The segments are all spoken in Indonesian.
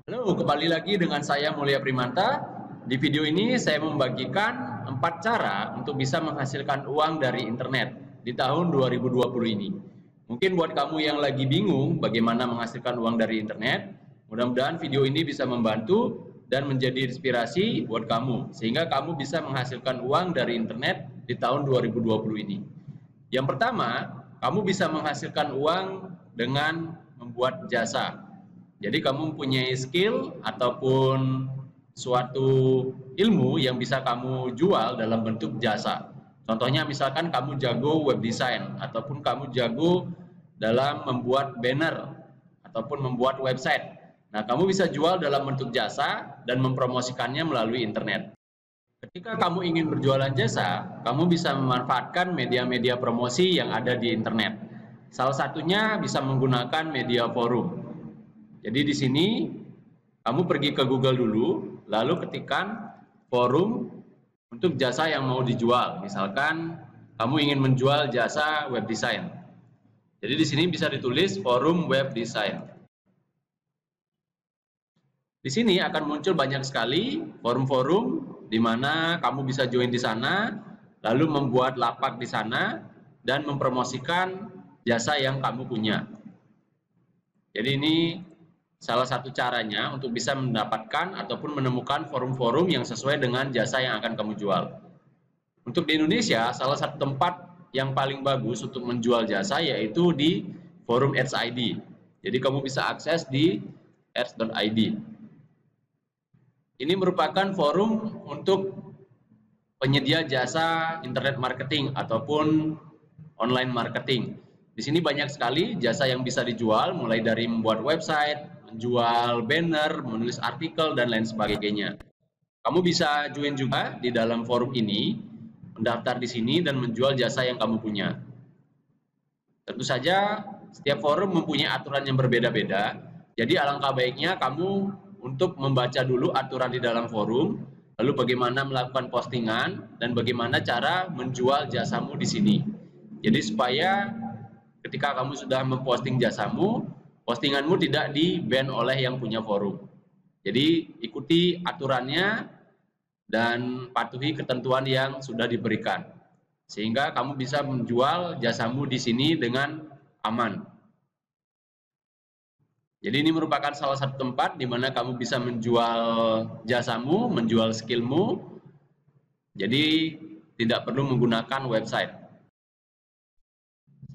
Halo, kembali lagi dengan saya Mulia Primanta. Di video ini saya membagikan 4 cara untuk bisa menghasilkan uang dari internet di tahun 2020 ini. Mungkin buat kamu yang lagi bingung bagaimana menghasilkan uang dari internet, mudah-mudahan video ini bisa membantu dan menjadi inspirasi buat kamu, sehingga kamu bisa menghasilkan uang dari internet di tahun 2020 ini. Yang pertama, kamu bisa menghasilkan uang dengan membuat jasa. Jadi kamu mempunyai skill ataupun suatu ilmu yang bisa kamu jual dalam bentuk jasa. Contohnya misalkan kamu jago web design ataupun kamu jago dalam membuat banner ataupun membuat website. Nah, kamu bisa jual dalam bentuk jasa dan mempromosikannya melalui internet. Ketika kamu ingin berjualan jasa, kamu bisa memanfaatkan media-media promosi yang ada di internet. Salah satunya bisa menggunakan media forum. Jadi di sini kamu pergi ke Google dulu, lalu ketikkan forum untuk jasa yang mau dijual. Misalkan kamu ingin menjual jasa web design. Jadi di sini bisa ditulis forum web design. Di sini akan muncul banyak sekali forum-forum di mana kamu bisa join di sana, lalu membuat lapak di sana dan mempromosikan jasa yang kamu punya. Jadi ini salah satu caranya untuk bisa mendapatkan ataupun menemukan forum-forum yang sesuai dengan jasa yang akan kamu jual. Untuk di Indonesia, salah satu tempat yang paling bagus untuk menjual jasa yaitu di forum Ads.id. Jadi kamu bisa akses di ads.id. Ini merupakan forum untuk penyedia jasa internet marketing ataupun online marketing. Di sini banyak sekali jasa yang bisa dijual, mulai dari membuat website, menjual banner, menulis artikel, dan lain sebagainya. Kamu bisa join juga di dalam forum ini, mendaftar di sini, dan menjual jasa yang kamu punya. Tentu saja, setiap forum mempunyai aturan yang berbeda-beda, jadi alangkah baiknya kamu untuk membaca dulu aturan di dalam forum, lalu bagaimana melakukan postingan, dan bagaimana cara menjual jasamu di sini. Jadi supaya ketika kamu sudah memposting jasamu, postinganmu tidak di-ban oleh yang punya forum. Jadi ikuti aturannya dan patuhi ketentuan yang sudah diberikan. Sehingga kamu bisa menjual jasamu di sini dengan aman. Jadi ini merupakan salah satu tempat di mana kamu bisa menjual jasamu, menjual skillmu. Jadi tidak perlu menggunakan website.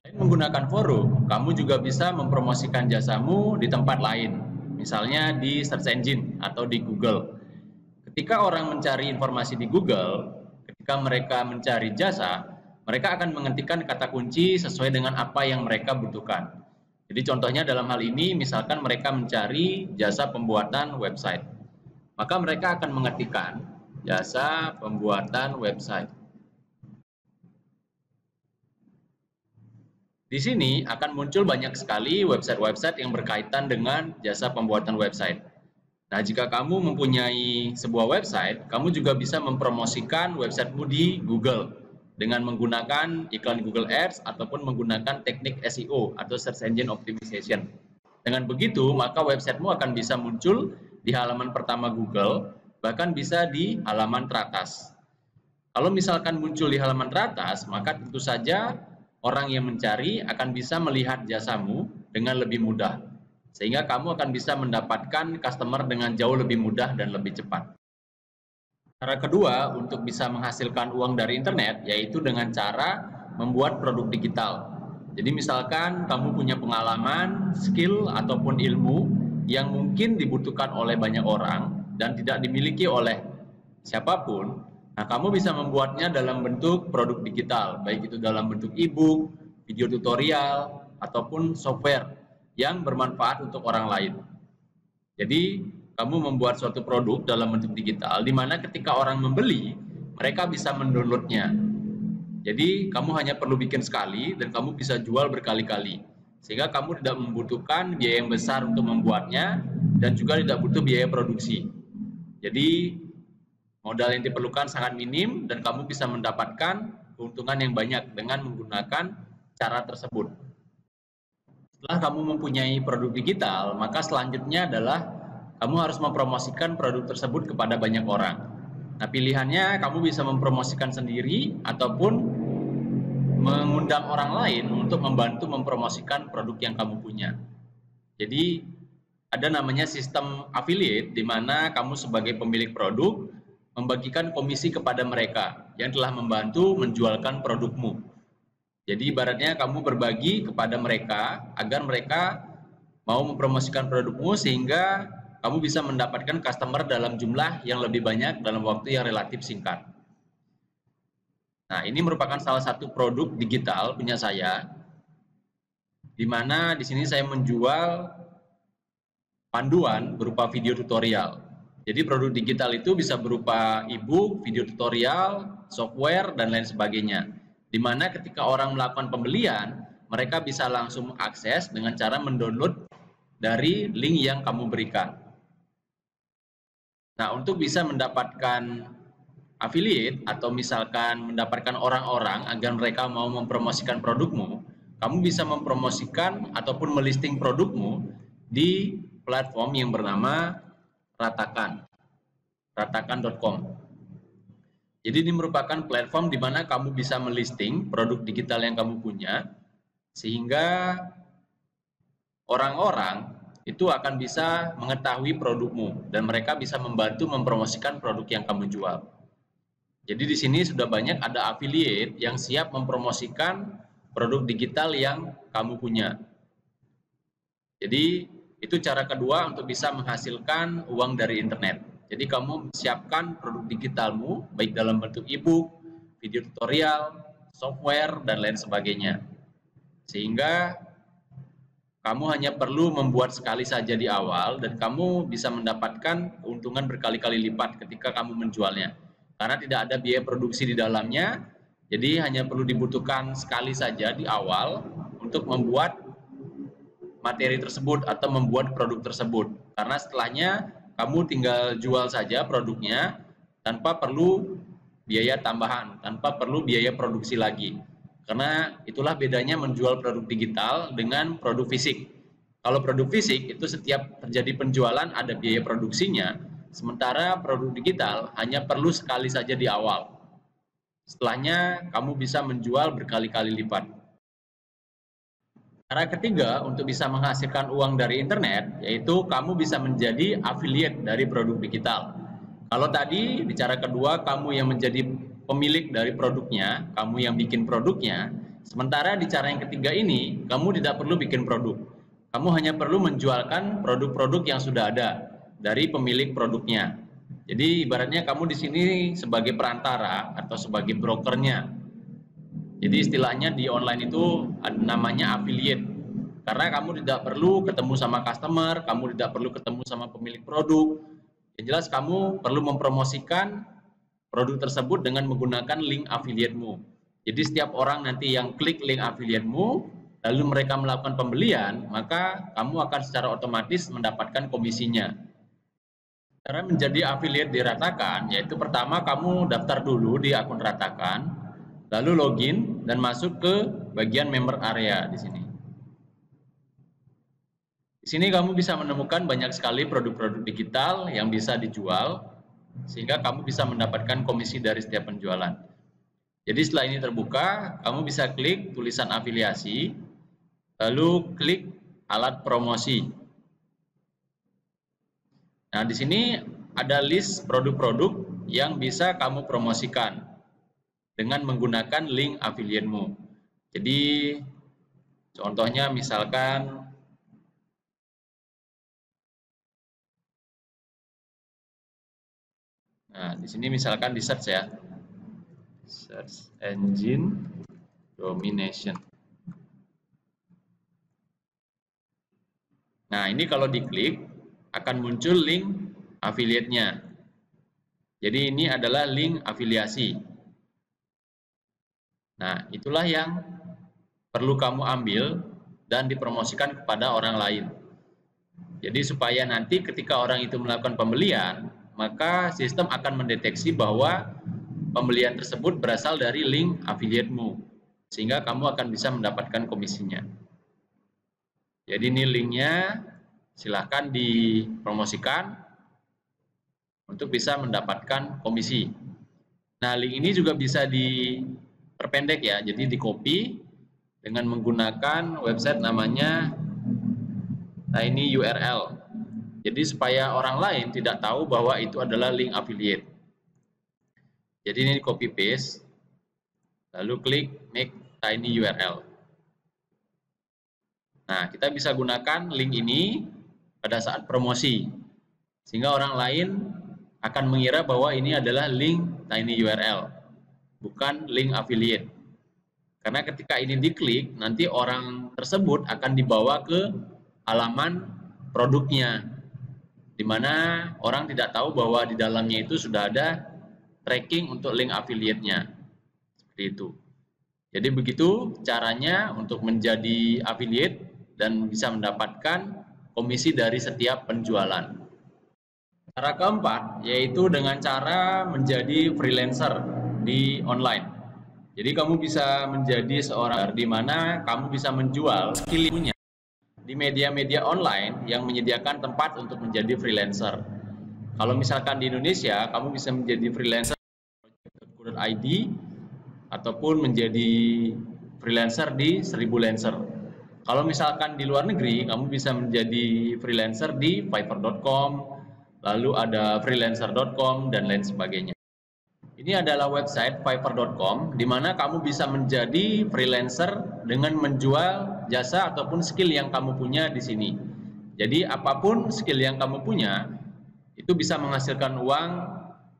Selain menggunakan forum, kamu juga bisa mempromosikan jasamu di tempat lain, misalnya di search engine atau di Google. Ketika orang mencari informasi di Google, ketika mereka mencari jasa, mereka akan mengetikkan kata kunci sesuai dengan apa yang mereka butuhkan. Jadi contohnya dalam hal ini, misalkan mereka mencari jasa pembuatan website, maka mereka akan mengetikkan jasa pembuatan website. Di sini akan muncul banyak sekali website-website yang berkaitan dengan jasa pembuatan website. Nah, jika kamu mempunyai sebuah website, kamu juga bisa mempromosikan websitemu di Google dengan menggunakan iklan Google Ads ataupun menggunakan teknik SEO atau Search Engine Optimization. Dengan begitu, maka websitemu akan bisa muncul di halaman pertama Google, bahkan bisa di halaman teratas. Kalau misalkan muncul di halaman teratas, maka tentu saja orang yang mencari akan bisa melihat jasamu dengan lebih mudah, sehingga kamu akan bisa mendapatkan customer dengan jauh lebih mudah dan lebih cepat. Cara kedua untuk bisa menghasilkan uang dari internet yaitu dengan cara membuat produk digital. Jadi misalkan kamu punya pengalaman, skill, ataupun ilmu yang mungkin dibutuhkan oleh banyak orang dan tidak dimiliki oleh siapapun. Nah, kamu bisa membuatnya dalam bentuk produk digital, baik itu dalam bentuk e-book, video tutorial, ataupun software yang bermanfaat untuk orang lain. Jadi, kamu membuat suatu produk dalam bentuk digital, di mana ketika orang membeli, mereka bisa mendownloadnya. Jadi, kamu hanya perlu bikin sekali, dan kamu bisa jual berkali-kali. Sehingga kamu tidak membutuhkan biaya yang besar untuk membuatnya, dan juga tidak butuh biaya produksi. Jadi, modal yang diperlukan sangat minim dan kamu bisa mendapatkan keuntungan yang banyak dengan menggunakan cara tersebut. Setelah kamu mempunyai produk digital, maka selanjutnya adalah kamu harus mempromosikan produk tersebut kepada banyak orang. Nah, pilihannya kamu bisa mempromosikan sendiri ataupun mengundang orang lain untuk membantu mempromosikan produk yang kamu punya. Jadi ada namanya sistem affiliate di mana kamu sebagai pemilik produk membagikan komisi kepada mereka yang telah membantu menjualkan produkmu. Jadi ibaratnya kamu berbagi kepada mereka agar mereka mau mempromosikan produkmu sehingga kamu bisa mendapatkan customer dalam jumlah yang lebih banyak dalam waktu yang relatif singkat. Nah, ini merupakan salah satu produk digital punya saya, di mana di sini saya menjual panduan berupa video tutorial. Jadi produk digital itu bisa berupa e-book, video tutorial, software, dan lain sebagainya. Di mana ketika orang melakukan pembelian, mereka bisa langsung akses dengan cara mendownload dari link yang kamu berikan. Nah, untuk bisa mendapatkan affiliate atau misalkan mendapatkan orang-orang agar mereka mau mempromosikan produkmu, kamu bisa mempromosikan ataupun melisting produkmu di platform yang bernama Ratakan, ratakan.com. Jadi ini merupakan platform di mana kamu bisa melisting produk digital yang kamu punya, sehingga orang-orang itu akan bisa mengetahui produkmu dan mereka bisa membantu mempromosikan produk yang kamu jual. Jadi di sini sudah banyak ada affiliate yang siap mempromosikan produk digital yang kamu punya. Jadi itu cara kedua untuk bisa menghasilkan uang dari internet. Jadi kamu siapkan produk digitalmu baik dalam bentuk e-book, video tutorial, software, dan lain sebagainya. Sehingga kamu hanya perlu membuat sekali saja di awal dan kamu bisa mendapatkan keuntungan berkali-kali lipat ketika kamu menjualnya. Karena tidak ada biaya produksi di dalamnya, jadi hanya perlu dibutuhkan sekali saja di awal untuk membuat materi tersebut atau membuat produk tersebut. Karena setelahnya kamu tinggal jual saja produknya tanpa perlu biaya tambahan, tanpa perlu biaya produksi lagi. Karena itulah bedanya menjual produk digital dengan produk fisik. Kalau produk fisik itu setiap terjadi penjualan ada biaya produksinya, sementara produk digital hanya perlu sekali saja di awal. Setelahnya kamu bisa menjual berkali-kali lipat. Cara ketiga untuk bisa menghasilkan uang dari internet yaitu kamu bisa menjadi affiliate dari produk digital. Kalau tadi di cara kedua kamu yang menjadi pemilik dari produknya, kamu yang bikin produknya, sementara di cara yang ketiga ini kamu tidak perlu bikin produk. Kamu hanya perlu menjualkan produk-produk yang sudah ada dari pemilik produknya. Jadi ibaratnya kamu di sini sebagai perantara atau sebagai brokernya. Jadi istilahnya di online itu namanya affiliate. Karena kamu tidak perlu ketemu sama customer, kamu tidak perlu ketemu sama pemilik produk. Yang jelas kamu perlu mempromosikan produk tersebut dengan menggunakan link affiliate-mu. Jadi setiap orang nanti yang klik link affiliate-mu, lalu mereka melakukan pembelian, maka kamu akan secara otomatis mendapatkan komisinya. Cara menjadi affiliate di Ratakan, yaitu pertama kamu daftar dulu di akun Ratakan, lalu login dan masuk ke bagian member area di sini. Di sini kamu bisa menemukan banyak sekali produk-produk digital yang bisa dijual, sehingga kamu bisa mendapatkan komisi dari setiap penjualan. Jadi setelah ini terbuka, kamu bisa klik tulisan afiliasi, lalu klik alat promosi. Nah, di sini ada list produk-produk yang bisa kamu promosikan dengan menggunakan link affiliate-mu. Jadi contohnya misalkan di sini misalkan di search ya. Search engine domination. Nah, ini kalau diklik akan muncul link affiliate-nya. Jadi ini adalah link afiliasi. Nah, itulah yang perlu kamu ambil dan dipromosikan kepada orang lain. Jadi supaya nanti ketika orang itu melakukan pembelian, maka sistem akan mendeteksi bahwa pembelian tersebut berasal dari link affiliate-mu, sehingga kamu akan bisa mendapatkan komisinya. Jadi ini linknya, Silahkan dipromosikan untuk bisa mendapatkan komisi. Nah, link ini juga bisa diperpendek ya, jadi di copy dengan menggunakan website namanya tinyurl. Jadi supaya orang lain tidak tahu bahwa itu adalah link affiliate. Jadi ini copy paste, lalu klik make tinyurl. Nah, kita bisa gunakan link ini pada saat promosi, sehingga orang lain akan mengira bahwa ini adalah link tinyurl, bukan link affiliate. Karena ketika ini diklik, nanti orang tersebut akan dibawa ke halaman produknya, di mana orang tidak tahu bahwa di dalamnya itu sudah ada tracking untuk link affiliate-nya. Seperti itu. Jadi begitu caranya untuk menjadi affiliate dan bisa mendapatkan komisi dari setiap penjualan. Cara keempat yaitu dengan cara menjadi freelancer di online. Jadi kamu bisa menjadi seorang di mana kamu bisa menjual skill-nya di media-media online yang menyediakan tempat untuk menjadi freelancer. Kalau misalkan di Indonesia, kamu bisa menjadi freelancer .id ataupun menjadi freelancer di 1000 Lancer. Kalau misalkan di luar negeri, kamu bisa menjadi freelancer di fiverr.com, lalu ada freelancer.com dan lain sebagainya. Ini adalah website fiverr.com di mana kamu bisa menjadi freelancer dengan menjual jasa ataupun skill yang kamu punya di sini. Jadi apapun skill yang kamu punya itu bisa menghasilkan uang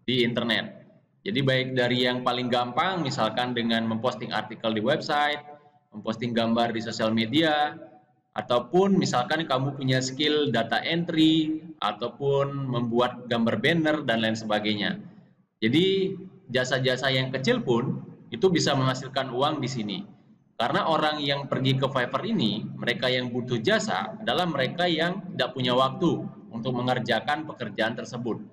di internet. Jadi baik dari yang paling gampang misalkan dengan memposting artikel di website, memposting gambar di sosial media, ataupun misalkan kamu punya skill data entry ataupun membuat gambar banner dan lain sebagainya. Jadi jasa-jasa yang kecil pun itu bisa menghasilkan uang di sini. Karena orang yang pergi ke Fiverr ini, mereka yang butuh jasa adalah mereka yang tidak punya waktu untuk mengerjakan pekerjaan tersebut.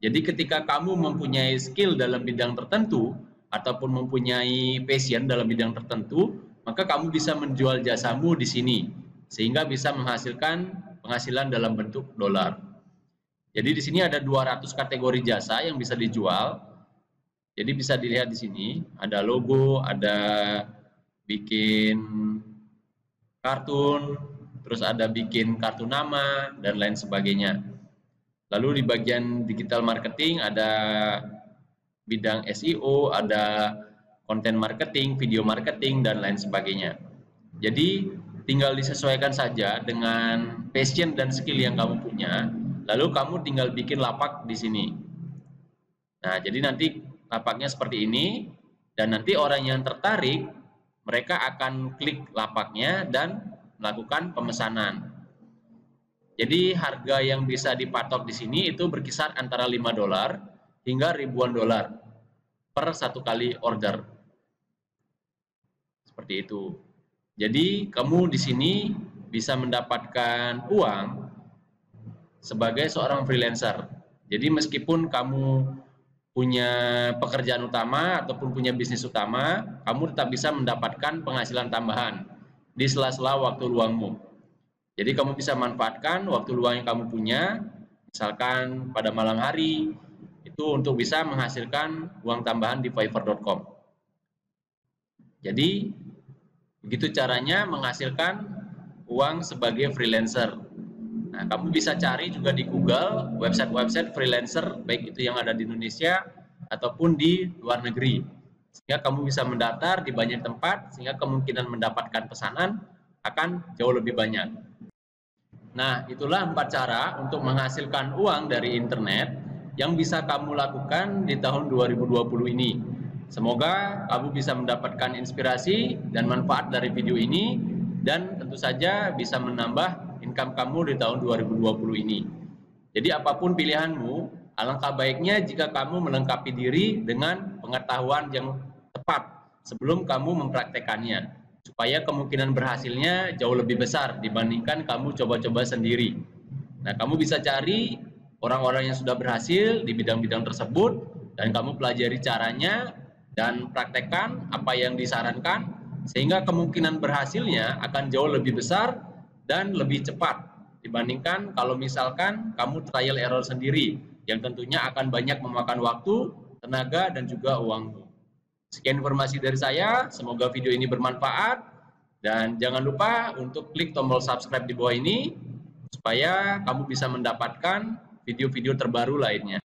Jadi ketika kamu mempunyai skill dalam bidang tertentu ataupun mempunyai passion dalam bidang tertentu, maka kamu bisa menjual jasamu di sini sehingga bisa menghasilkan penghasilan dalam bentuk dolar. Jadi di sini ada 200 kategori jasa yang bisa dijual. Jadi bisa dilihat di sini, ada logo, ada bikin kartun, terus ada bikin kartu nama dan lain sebagainya. Lalu di bagian digital marketing ada bidang SEO, ada konten marketing, video marketing dan lain sebagainya. Jadi tinggal disesuaikan saja dengan passion dan skill yang kamu punya, lalu kamu tinggal bikin lapak di sini. Nah, jadi nanti lapaknya seperti ini, dan nanti orang yang tertarik, mereka akan klik lapaknya dan melakukan pemesanan. Jadi harga yang bisa dipatok di sini itu berkisar antara $5 hingga ribuan dolar per satu kali order. Seperti itu. Jadi kamu di sini bisa mendapatkan uang sebagai seorang freelancer. Jadi meskipun kamu punya pekerjaan utama ataupun punya bisnis utama, kamu tetap bisa mendapatkan penghasilan tambahan di sela-sela waktu luangmu. Jadi kamu bisa manfaatkan waktu luang yang kamu punya, misalkan pada malam hari, itu untuk bisa menghasilkan uang tambahan di fiverr.com. Jadi begitu caranya menghasilkan uang sebagai freelancer. Nah, kamu bisa cari juga di Google website-website freelancer, baik itu yang ada di Indonesia ataupun di luar negeri. Sehingga kamu bisa mendaftar di banyak tempat, sehingga kemungkinan mendapatkan pesanan akan jauh lebih banyak. Nah, itulah 4 cara untuk menghasilkan uang dari internet yang bisa kamu lakukan di tahun 2020 ini. Semoga kamu bisa mendapatkan inspirasi dan manfaat dari video ini dan tentu saja bisa menambah income kamu di tahun 2020 ini. Jadi apapun pilihanmu, alangkah baiknya jika kamu melengkapi diri dengan pengetahuan yang tepat sebelum kamu mempraktekannya, supaya kemungkinan berhasilnya jauh lebih besar dibandingkan kamu coba-coba sendiri. Nah, kamu bisa cari orang-orang yang sudah berhasil di bidang-bidang tersebut dan kamu pelajari caranya dan praktekkan apa yang disarankan sehingga kemungkinan berhasilnya akan jauh lebih besar dan lebih cepat dibandingkan kalau misalkan kamu trial error sendiri yang tentunya akan banyak memakan waktu, tenaga, dan juga uang. Sekian informasi dari saya, semoga video ini bermanfaat, dan jangan lupa untuk klik tombol subscribe di bawah ini supaya kamu bisa mendapatkan video-video terbaru lainnya.